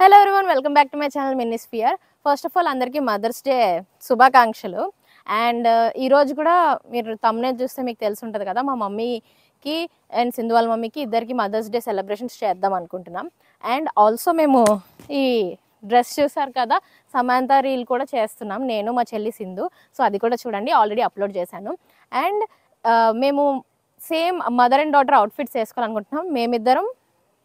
Hello everyone, welcome back to my channel Minisphere. First of all అందరికీ mother's day శుభాకాంక్షలు. And ఈరోజు కూడా మీరు తమ్నేల్ చూస్తే మీకు తెలిసి ఉంటుంది కదా, మా మమ్మీకి అండ్ సింధు వాళ్ళ మమ్మీకి ఇద్దరికి మదర్స్ డే సెలబ్రేషన్స్ చేద్దాం అనుకుంటున్నాం. అండ్ ఆల్సో మేము ఈ డ్రెస్ చూసారు కదా, సమాంత రీల్ కూడా చేస్తున్నాం, నేను మా చెల్లి సింధు. సో అది కూడా చూడండి, ఆల్రెడీ అప్లోడ్ చేశాను. అండ్ మేము same mother and daughter outfits వేసుకోవాలనుకుంటున్నాం. మేమిద్దరం,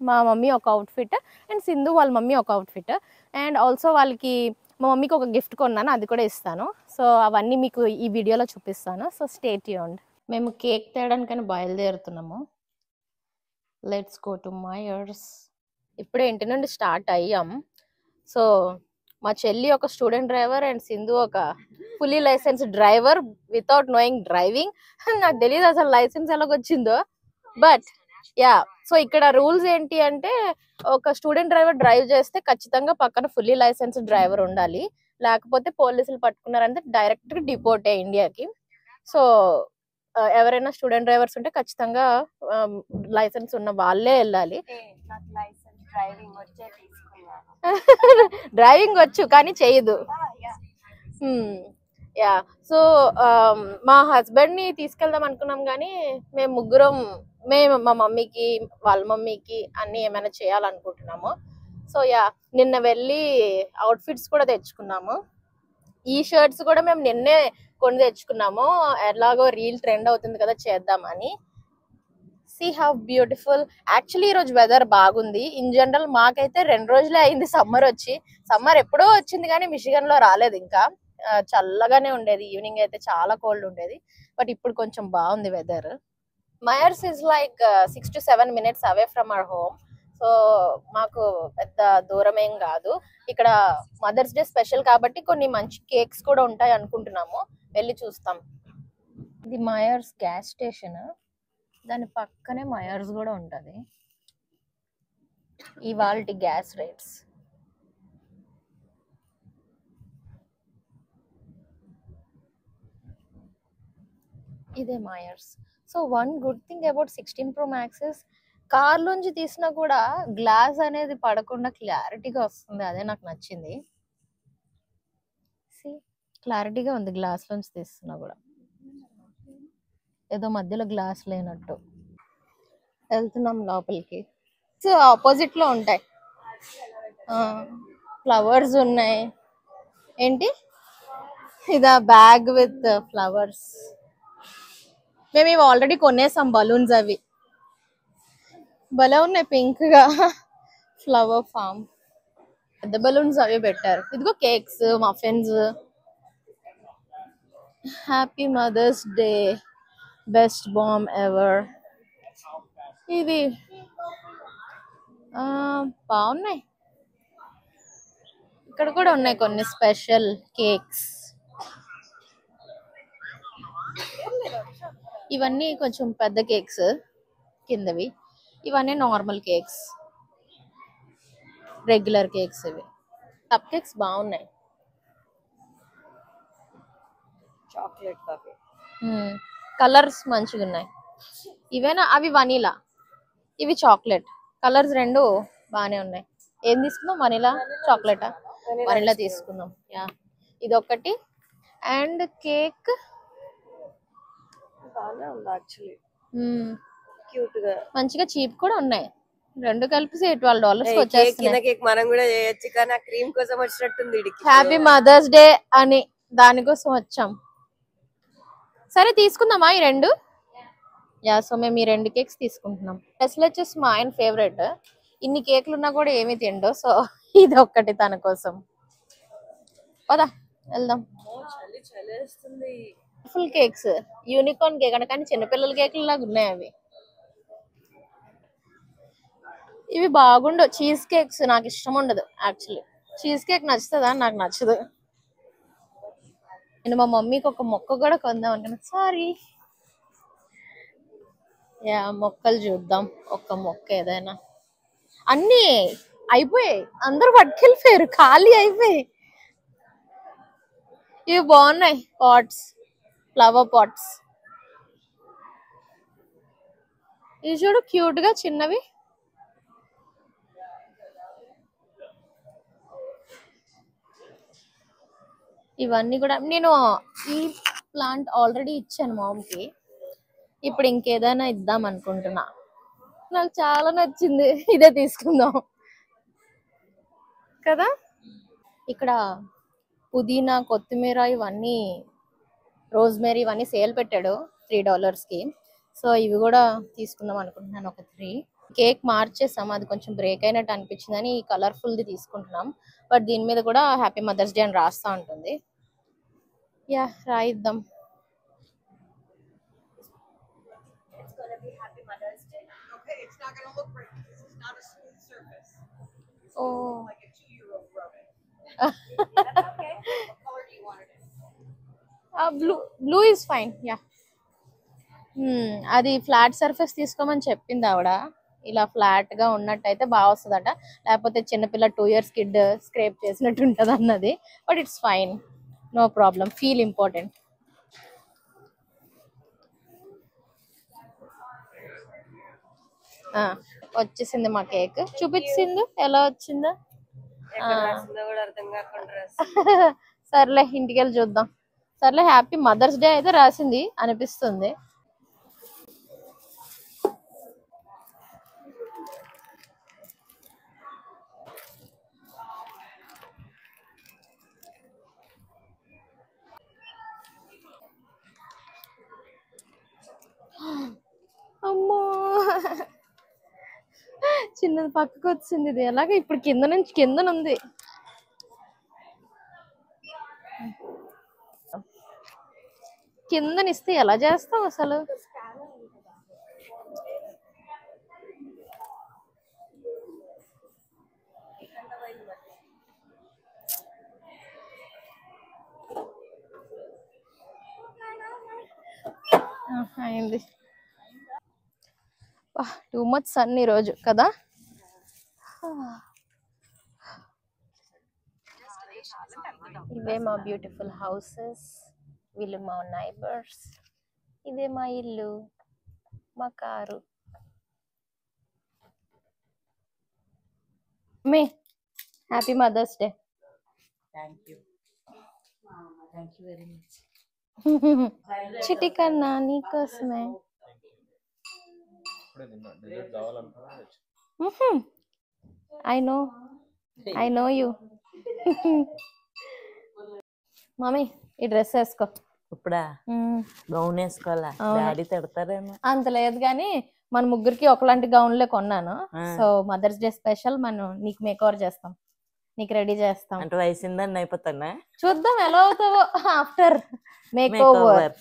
మా మమ్మీ ఒక అవుట్ఫిట్ అండ్ సింధు వాళ్ళ మమ్మీ ఒక అవుట్ఫిట్. అండ్ ఆల్సో వాళ్ళకి మా మమ్మీకి ఒక గిఫ్ట్ కొన్నాను, అది కూడా ఇస్తాను. సో అవన్నీ మీకు ఈ వీడియోలో చూపిస్తాను. So stay tuned. మేము కేక్ తేయడానికని బయలుదేరుతున్నాము. Let's go to Myers. ఇప్పుడే ఇంటి నుండి స్టార్ట్ అయ్యాం. సో మా చెల్లి ఒక స్టూడెంట్ డ్రైవర్ అండ్ సింధు ఒక fully licence driver without knowing driving. నాకు తెలియదు అసలు లైసెన్స్ ఎలాగొచ్చిందో. బట్ యా, సో ఇక్కడ రూల్స్ ఏంటి అంటే, ఒక స్టూడెంట్ డ్రైవర్ డ్రైవ్ చేస్తే ఖచ్చితంగా పక్కన ఫుల్లీ లైసెన్స్ డ్రైవర్ ఉండాలి, లేకపోతే పోలీసులు పట్టుకున్నారంటే డైరెక్ట్ డిపోర్టే ఇండియాకి. సో ఎవరైనా స్టూడెంట్ డ్రైవర్స్ ఉంటే ఖచ్చితంగా లైసెన్స్ ఉన్న వాళ్ళే వెళ్ళాలి. డ్రైవింగ్ వచ్చు కానీ చేయదు. యా, సో మా హస్బెండ్ ని తీసుకెళ్దాం అనుకున్నాం కానీ మేము ముగ్గురం, మేము మా మమ్మీకి వాళ్ళ మమ్మీకి అన్ని ఏమైనా చేయాలనుకుంటున్నాము. సో యా, నిన్న వెళ్ళి అవుట్ఫిట్స్ కూడా తెచ్చుకున్నాము. ఈ షర్ట్స్ కూడా మేము నిన్నే కొని తెచ్చుకున్నాము, ఎలాగో రీల్ ట్రెండ్ అవుతుంది కదా చేద్దామని. See how beautiful. యాక్చువల్లీ ఈరోజు వెదర్ బాగుంది. ఇన్ జనరల్ మాకైతే 2 రోజులే అయింది సమ్మర్ వచ్చి. సమ్మర్ ఎప్పుడో వచ్చింది కానీ మిషిగన్ లో రాలేదు ఇంకా. చల్లగానే ఉండేది, ఈవినింగ్ అయితే చాలా కోల్డ్ ఉండేది. బట్ ఇప్పుడు కొంచెం బాగుంది weather. Myers is like 6 to 7 minutes away from our home. So మాకు పెద్ద దూరం ఏం కాదు. ఇక్కడ మదర్స్ డే స్పెషల్ కాబట్టి కొన్ని మంచి కేక్స్ కూడా ఉంటాయి అనుకుంటున్నాము, వెళ్ళి చూస్తాం. ఇది మయర్స్ గ్యాస్ స్టేషన్, దాని పక్కనే మయర్స్ కూడా ఉంటుంది. ఇవాల్టి గ్యాస్ రేట్స్. ఇదే Myers. So one good thing about 16 Pro Max is, car లోంచి తీసినా కూడా గ్లాస్ అనేది పడకుండా క్లారిటీగా వస్తుంది. అదే నాకు నచ్చింది. క్లారిటీగా ఉంది గ్లాస్ లోంచి తీస్తున్నా కూడా, ఏదో మధ్యలో గ్లాస్ లేనట్టు. వెళ్తున్నాం లోపలికి. సో ఆపోజిట్ లో ఉంటాయి, ఫ్లవర్స్ ఉన్నాయి. ఏంటి ఇదా బ్యాగ్ విత్ ఫ్లవర్స్. మేము ఇవి ఆల్రెడీ కొనేసాం, బలూన్స్. అవి భలే ఉన్నాయి, పింక్ గా. ఫ్లవర్ ఫామ్, పెద్ద బలూన్స్ అవి పెట్టారు. ఇదిగో cakes, muffins. Happy mother's day, best mom ever. ఇవి బాగున్నాయి. ఇక్కడ కూడా ఉన్నాయి కొన్ని స్పెషల్ కేక్స్. ఇవన్నీ కొంచెం పెద్ద కేక్స్ కిందవి, ఇవన్నీ నార్మల్ కేక్స్, రెగ్యులర్ కేక్స్. ఇవి కప్ కేక్స్ బాగున్నాయి. చాక్లెట్ కాఫీ, కలర్స్ మంచిగా ఉన్నాయి. ఇవేనా? అవి వనీలా, ఇవి చాక్లెట్. కలర్స్ రెండు బాగానే ఉన్నాయి. ఏం తీసుకుందాం, వనీలా చాక్లెటా? వనీలా తీసుకుందాం. యా, ఇదొకటి. అండ్ కేక్ మంచిగా చీప్ కూడా ఉన్నాయి. రెండు కలిపి $12 వచ్చేస్తున్నాయి. మనం కూడా చేయొచ్చు కానీ ఆ క్రీమ్ కోసం వచ్చినట్టుంది. హ్యాపీ మదర్స్ డే అని దానికోసం వచ్చాం. సరే తీసుకుందామా ఈ రెండు? యా, సో మేము ఈ 2 కేక్స్ తీసుకుంటున్నాం. అసలు వచ్చేసి మా ఆయన ఫేవరెట్. ఇన్ని కేకులు ఉన్నా కూడా ఏమీ తిండో, సో ఇది ఒక్కటి తన కోసం. పదా వెళ్దాం. ఫుల్ కేక్స్, యూనికార్న్ కేక్ అంటే, కానీ చిన్నపిల్లల కేకులు లాగా ఉన్నాయి అవి. ఇవి బాగుండవు, చీజ్ కేక్స్. నాకు ఇష్టం ఉండదు యాక్చువల్లీ. Cheese cake నచ్చుతుందా? నాకు నచ్చదు. నేను మా మమ్మీకి ఒక మొక్క కూడా కొందాం అనుకున్నా. సారీ. యా, మొక్కలు చూద్దాం. ఒక్క మొక్క ఏదైనా. అన్నీ అయిపోయాయి, అందరూ పట్టుకెళ్ళిపోయారు, ఖాళీ అయిపోయాయి. ఇవి బాగున్నాయి, పాట్స్, ఫ్లవర్ పాట్స్. ఇవి చూడు, క్యూట్ గా చిన్నవి. ఇవన్నీ కూడా నేను ఈ ప్లాంట్ ఆల్రెడీ ఇచ్చాను మామ్కి. ఇప్పుడు ఇంకేదైనా ఇద్దాం అనుకుంటున్నా. నాకు చాలా నచ్చింది, ఇదే తీసుకుందాం కదా. ఇక్కడ పుదీనా, కొత్తిమీర, ఇవన్నీ రోజ్మేరీ ఇవన్నీ సేల్ పెట్టాడు $3కి. సో ఇవి కూడా తీసుకుందాం అనుకుంటున్నాను, ఒక 3. కేక్ మార్చేసాం, అది కొంచెం బ్రేక్ అయినట్టు అనిపించిందని ఈ కలర్ఫుల్ది తీసుకుంటున్నాం. బట్ దీని మీద కూడా హ్యాపీ మదర్స్ డే అని రాస్తా ఉంటుంది. Yeah, రాయిద్దాం. Oh. Like a 2-year-old wrote it. That's okay. What color do you want it in? Blue is fine. Yeah. అది ఫ్లాట్ సర్ఫేస్ తీసుకోమని చెప్పింది ఆవిడ. ఇలా ఫ్లాట్ గా ఉన్నట్టయితే బాగా వస్తుందట, లేకపోతే చిన్నపిల్ల 2 years కిడ్ స్క్రేప్ చేసినట్టు ఉంటుంది అన్నది. But it's fine, no problem. Feel important. వచ్చేసింది మా కేక్. చూపించింది ఎలా వచ్చిందో. సర్లే, ఇంటికి వెళ్ళి చూద్దాం. సర్లే, హ్యాపీ మదర్స్ డే అయితే రాసింది అనిపిస్తుంది. అమ్మో, చిన్నది పక్కకు వచ్చింది. ఇది ఎలాగ ఇప్పుడు కింద నుంచి కిందనుంది. కిందనిస్తే ఎలా చేస్తావు అసలు? అయింది. టూ మచ్ సన్ ఈరోజు కదా. ఇవే మా బ్యూటిఫుల్ హౌసెస్, వీళ్ళు మా నైబర్స్. ఇదే మా ఇల్లు, మా car. May happy mother's day. Thank you very much. Chitti కన్నా నీకోసమే. I know you. మమ్మీ, ఈ డ్రెస్ వేసుకో. ఇప్పుడా గౌన్ వేసుకోవాలా? డాడీ తిడతారేమో. అంత లేదు కానీ మన ముగ్గురికి ఒకలాంటి గౌన్లే కొన్నాను. సో మదర్స్ డే స్పెషల్ మనం నీకు మేక్ ఓవర్ చేస్తాం, నీకు రెడీ చేస్తాం. అంటే వయసుందని అయిపోతానా? చూద్దాం ఎలా అవుతావో after makeover.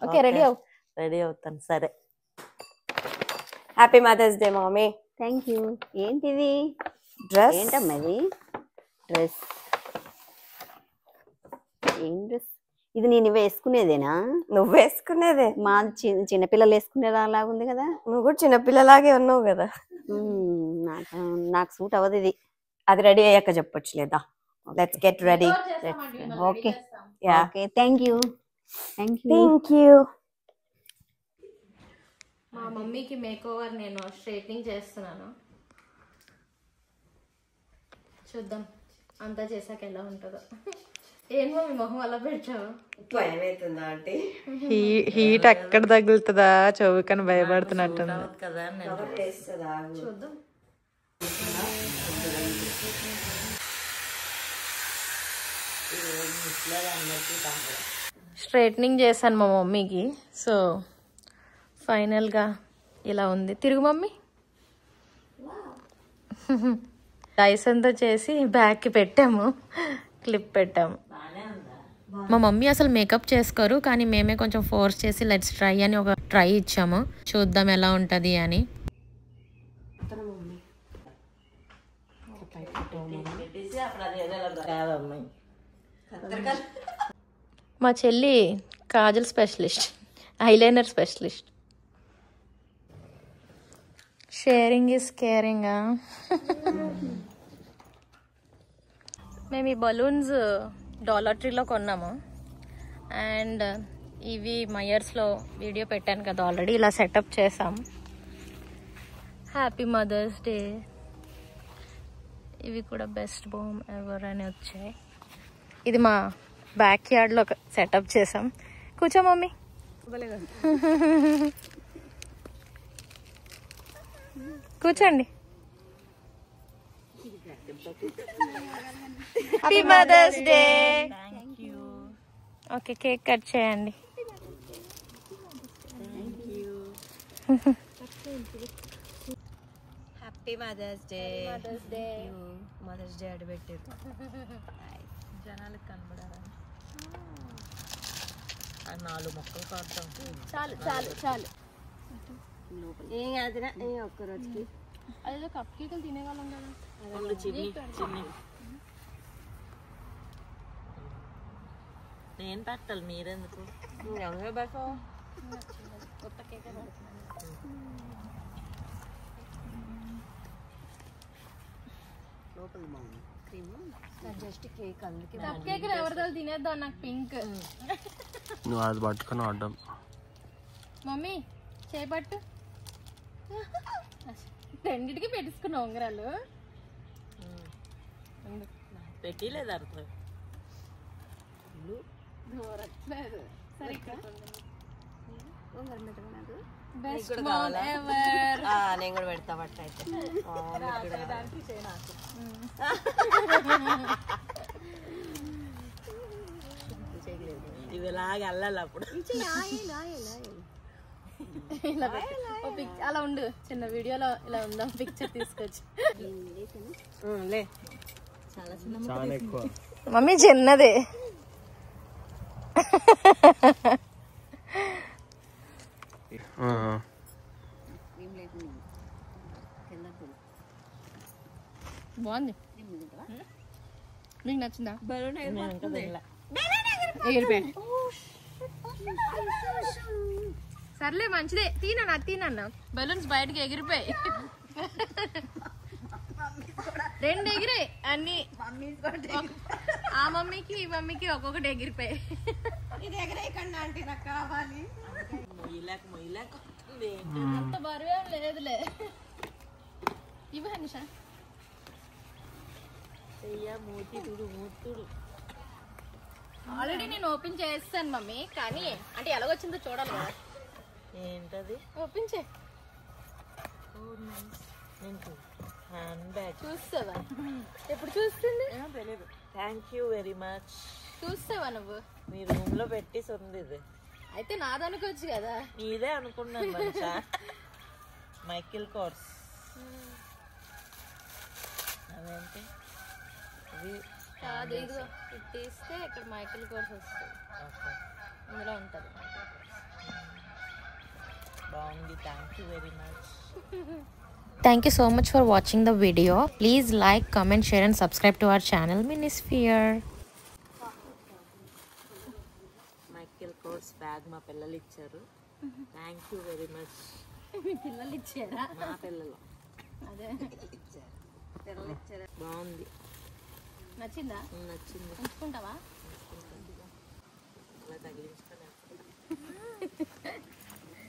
Okay, ready అవు. రెడీ అవుతాను. సరే. Happy mother's day mummy. Thank you. ఏంటిది? డ్రెస్. ఏంటమ్మా ఇది? డ్రెస్. ఏం డ్రెస్ ఇది? నేను వేసుకునేదేనా? నువ్వు వేసుకునేదే. మా చిన్నపిల్లలు వేసుకునేది అలాగా ఉంది కదా. నువ్వు కూడా చిన్నపిల్లలాగే ఉన్నావు కదా. నాకు సూట్ అవ్వదు ఇది. అది రెడీ అయ్యాక చెప్పొచ్చు లేదా. Let's get ready. Okay okay. Thank you. Thank you. మా మమ్మీకి మేక్ ఓవర్ నేను స్ట్రైట్నింగ్ చేస్తున్నాను. చూద్దాం అంతా చేసాక ఎలా ఉంటుందో. ఏం మమ్మీ మొహం అలా పెట్టావు? భయమవుతుందా అంటే? హీట్ ఎక్కడ తగులుతుందా చౌకని భయపడుతున్నట్టుంది కదా. చూద్దాం. స్ట్రైట్నింగ్ చేశాను మా మమ్మీకి. సో ఫైనల్గా ఇలా ఉంది. తిరుగు మమ్మీ. డైసన్తో చేసి బ్యాగ్కి పెట్టాము, క్లిప్ పెట్టాము. మా మమ్మీ అసలు మేకప్ చేసుకోరు, కానీ మేమే కొంచెం ఫోర్స్ చేసి లెట్స్ ట్రై అని ఒక ట్రై ఇచ్చాము, చూద్దాం ఎలా ఉంటుంది అని. మా చెల్లి Kajal specialist, eyeliner specialist. Sharing is caring. మేము ఈ బలూన్స్ డాలర్ ట్రీలో కొన్నాము. అండ్ ఇవి మయర్స్లో వీడియో పెట్టాను కదా ఆల్రెడీ, ఇలా సెటప్ చేసాం. Happy mother's day. ఇవి కూడా బెస్ట్ బోమ్ ఎవర్ అని వచ్చాయి. ఇది మా బ్యాక్ యార్డ్ లో సెటప్ చేసాం. కూర్చో మమ్మీ. కూర్చోండి. Happy mother's day. Okay, cake cut చేయండి. Happy mother's day. Mother's day అడబెట్టారు. జనాలకు కనబడాలని 4 మొక్కలు కాస్తాం. చాలు చాలు చాలు. ఏం కాదురా ఒక్క రోజుకి. అదేదో కప్ కేకులు తినేవాళ్ళం కదా. నేను పెట్టాలి, మీరెందుకు? కొత్త కేక్ జస్ట్ కేక్ అందుకే కప్ కేక్ ఎవరిదో తినేద్దాం. నాకు పింక్. నువ్వు అది పట్టుకొని ఆడడం. మమ్మీ చేపట్టు. రెండిటికి పెట్టించుకున్నావు ఉంగరాలు. పెట్టిలేదు అర్థం. సరే నేను కూడా పెడతా బట్ట అయితే. ఇవి లాగా అల్లాలి అప్పుడు. అలా ఉండు. చిన్న వీడియోలో ఇలా ఉందాం. పిక్చర్ తీసుకొచ్చి చాలా ఎక్కువ. మమ్మీ చిన్నది. బాగుంది. మీకు నచ్చిందా? ఎగిరిపోయాడు. సర్లే మంచిదే. తినన్నా బెలూన్స్ బయటకి ఎగిరిపోయి. 2 ఎగిరాయి అన్ని. ఆ మమ్మీకి ఈ మమ్మీకి ఒక్కొక్కటి ఎగిరిపోయి. అంత బరువే లేదులే. ఇవి హనిషా ఆల్రెడీ నేను ఓపెన్ చేస్తాను మమ్మీ. కానీ అంటే ఎలాగొచ్చిందో చూడాలి కదా. ఏంటది? ఓపెన్ చే. హ్యాండ్ బ్యాగ్ చూస్తావా? ఎప్పుడు చూస్తుంది? తెలియదు. Thank you very much. చూస్తావా నువ్వు? మీ రూమ్ లో పెట్టేసి ఉంది ఇది. అయితే నాదనుకోవచ్చు కదా. నీదే అనుకున్నాను మనిషా. Michael course. అదేంటి కాదు, ఇదిగో ఇది తీస్తే ఇక్కడ మైకిల్ కోర్స్ వస్తుంది. ఇందులో ఉంటుంది. బాగుంది. Thank you very much. Thank you so much for watching the video. Please like, comment, share and subscribe to our channel Minisphere. Michael Kors bag మా పిల్లలు ఇచ్చారు. Thank you very much. మీ పిల్లలు ఇచ్చారా? మా పిల్లలు. అదే బాగుంది. నచ్చిందా? నచ్చింది. ఉంచుకుంటావా? అలా తగిలించుకొని